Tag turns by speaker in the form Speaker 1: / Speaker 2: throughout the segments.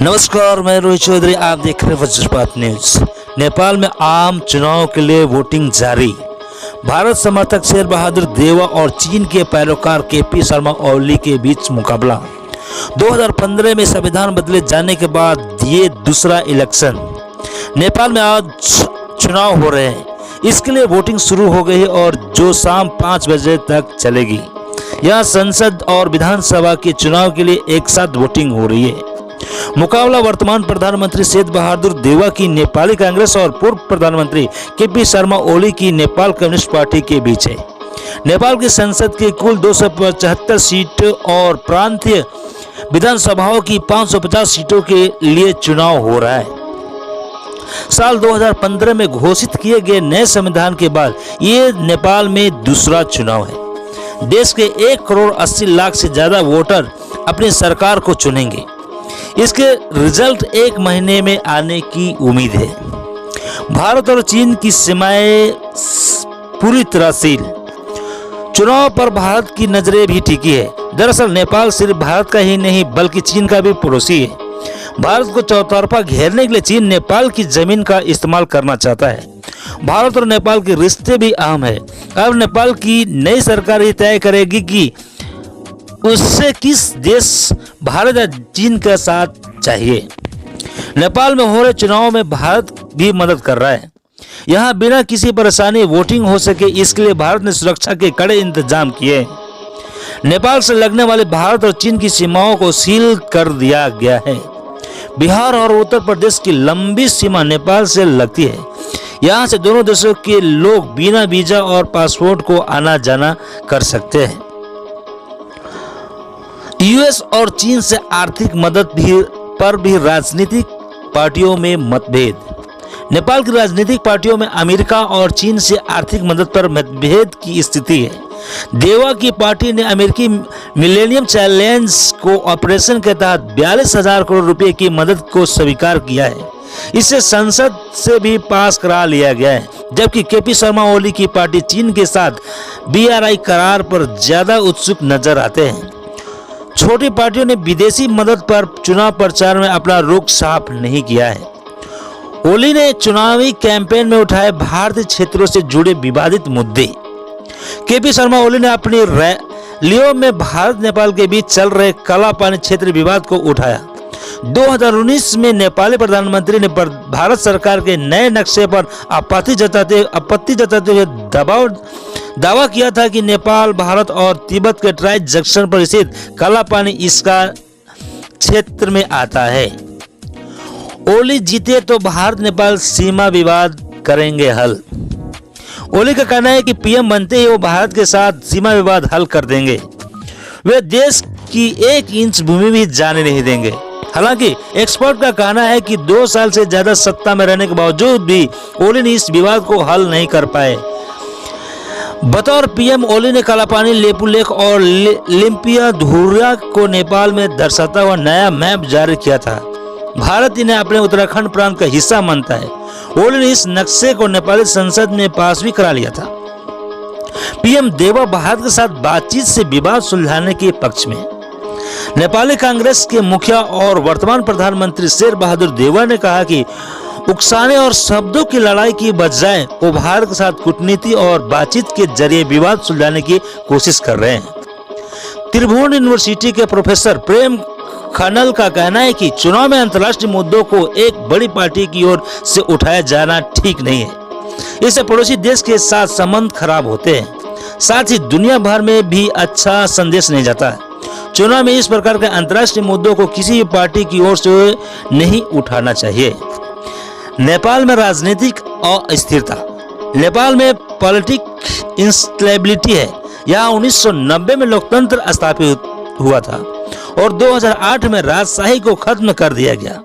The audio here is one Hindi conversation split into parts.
Speaker 1: नमस्कार, मैं रोहित चौधरी। आप देख रहे हैं वज्रपात न्यूज। नेपाल में आम चुनाव के लिए वोटिंग जारी। भारत समर्थक शेर बहादुर देवा और चीन के पैरोकार केपी शर्मा ओली के बीच मुकाबला। 2015 में संविधान बदले जाने के बाद ये दूसरा इलेक्शन। नेपाल में आज चुनाव हो रहे हैं, इसके लिए वोटिंग शुरू हो गई है और जो शाम 5 बजे तक चलेगी। यहाँ संसद और विधानसभा के चुनाव के लिए एक साथ वोटिंग हो रही है। मुकाबला वर्तमान प्रधानमंत्री शेर बहादुर देवा की नेपाली कांग्रेस और पूर्व प्रधानमंत्री केपी शर्मा ओली की नेपाल कम्युनिस्ट पार्टी के बीच है। नेपाल की संसद की कुल 275 सीट और प्रांतीय विधानसभाओं की 550 सीटों के लिए चुनाव हो रहा है। साल 2015 में घोषित किए गए नए संविधान के बाद ये नेपाल में दूसरा चुनाव है। देश के 1 करोड़ 80 लाख से ज्यादा वोटर अपनी सरकार को चुनेंगे। इसके रिजल्ट 1 महीने में आने की उम्मीद है। भारत और चीन की सीमाएं पूरी तरह सील। चुनाव पर भारत की नजरें भी टिकी है। दरअसल नेपाल सिर्फ भारत का ही नहीं बल्कि चीन का भी पड़ोसी है। भारत को चौतरफा घेरने के लिए चीन नेपाल की जमीन का इस्तेमाल करना चाहता है। भारत और नेपाल के रिश्ते भी अहम है। अब नेपाल की नई सरकार ये तय करेगी कि उससे किस देश भारत या चीन का साथ चाहिए। नेपाल में हो रहे चुनाव में भारत भी मदद कर रहा है। यहाँ बिना किसी परेशानी वोटिंग हो सके, इसके लिए भारत ने सुरक्षा के कड़े इंतजाम किए। नेपाल से लगने वाले भारत और चीन की सीमाओं को सील कर दिया गया है। बिहार और उत्तर प्रदेश की लंबी सीमा नेपाल से लगती है। यहाँ से दोनों देशों के लोग बिना वीजा और पासपोर्ट को आना जाना कर सकते हैं। यूएस और चीन से आर्थिक मदद पर भी राजनीतिक पार्टियों में मतभेद। नेपाल की राजनीतिक पार्टियों में अमेरिका और चीन से आर्थिक मदद पर मतभेद की स्थिति है। देवा की पार्टी ने अमेरिकी मिलेनियम चैलेंज को ऑपरेशन के तहत 42,000 करोड़ रुपए की मदद को स्वीकार किया है। इसे संसद से भी पास करा लिया गया है, जबकि केपी शर्मा ओली की पार्टी चीन के साथ BRI करार पर ज्यादा उत्सुक नजर आते हैं। छोटी पार्टियों ने विदेशी मदद पर चुनाव प्रचार में अपना रुख साफ नहीं किया है। ओली ने चुनावी कैंपेन में उठाए भारतीय क्षेत्रों से जुड़े विवादित मुद्दे। केपी शर्मा ओली ने अपनी रैलियों में भारत नेपाल के बीच चल रहे काला पानी क्षेत्र विवाद को उठाया। 2019 में नेपाली प्रधानमंत्री ने भारत सरकार के नए नक्शे पर आपत्ति जताते हुए दावा किया था कि नेपाल, भारत और तिब्बत के ट्राई जंक्शन पर स्थित काला पानी इसका क्षेत्र में आता है। ओली जीते तो भारत नेपाल सीमा विवाद करेंगे हल। ओली का कहना है कि पीएम बनते ही वो भारत के साथ सीमा विवाद हल कर देंगे। वे देश की 1 इंच भूमि भी जाने नहीं देंगे। हालांकि एक्सपर्ट का कहना है कि 2 साल से ज्यादा सत्ता में रहने के बावजूद भी ओली ने इस विवाद को हल नहीं कर पाए। बतौर पीएम ओली ने कालापानी, लेपुलेख और लिम्पियाधुरा को नेपाल में दर्शाता हुआ नया मैप जारी किया था। भारत इन्हें अपने उत्तराखंड प्रांत का हिस्सा मानता है। ओली ने इस नक्शे को नेपाली संसद में पास भी करा लिया था। पीएम देवा भारत के साथ बातचीत से विवाद सुलझाने के पक्ष में। नेपाली कांग्रेस के मुखिया और वर्तमान प्रधानमंत्री शेर बहादुर देवा ने कहा कि उकसाने और शब्दों की लड़ाई की बजाय वो भारत के साथ कूटनीति और बातचीत के जरिए विवाद सुलझाने की कोशिश कर रहे हैं। त्रिभुवन यूनिवर्सिटी के प्रोफेसर प्रेम खनल का कहना है कि चुनाव में अंतर्राष्ट्रीय मुद्दों को एक बड़ी पार्टी की ओर से उठाया जाना ठीक नहीं है। इससे पड़ोसी देश के साथ संबंध खराब होते हैं, साथ ही दुनिया भर में भी अच्छा संदेश नहीं जाता है। चुनाव में इस प्रकार के अंतर्राष्ट्रीय मुद्दों को किसी भी पार्टी की ओर से नहीं उठाना चाहिए। नेपाल में राजनीतिक अस्थिरता। नेपाल में पॉलिटिक इंस्टेबिलिटी है। यहाँ 1990 में लोकतंत्र स्थापित हुआ था और 2008 में राजशाही को खत्म कर दिया गया।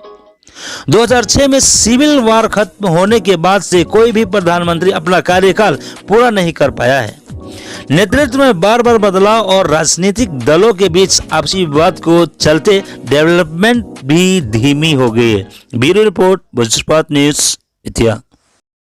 Speaker 1: 2006 में सिविल वार खत्म होने के बाद से कोई भी प्रधानमंत्री अपना कार्यकाल पूरा नहीं कर पाया है। नेतृत्व में बार बार बदलाव और राजनीतिक दलों के बीच आपसी विवाद को चलते डेवलपमेंट भी धीमी हो गई है। ब्यूरो रिपोर्ट, वज्रपात न्यूज, इतिहास।